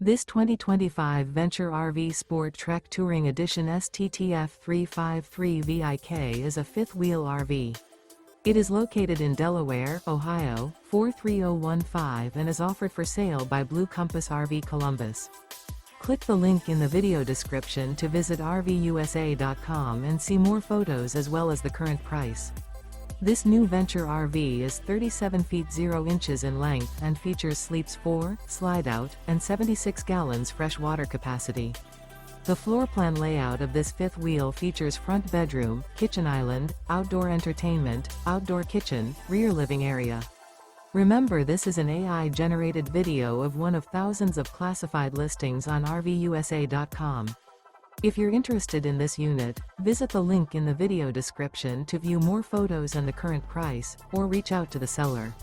This 2025 Venture RV SportTrek Touring Edition STTF 353VIK is a fifth-wheel RV. It is located in Delaware, Ohio, 43015 and is offered for sale by Blue Compass RV Columbus. Click the link in the video description to visit RVUSA.com and see more photos as well as the current price. This new Venture RV is 37 feet 0 inches in length and features sleeps 4, Slideout, and 76 gallons fresh water capacity. The floor plan layout of this fifth wheel features front bedroom, kitchen island, outdoor entertainment, outdoor kitchen, rear living area. Remember, this is an AI-generated video of one of thousands of classified listings on RVUSA.com. If you're interested in this unit, visit the link in the video description to view more photos and the current price, or reach out to the seller.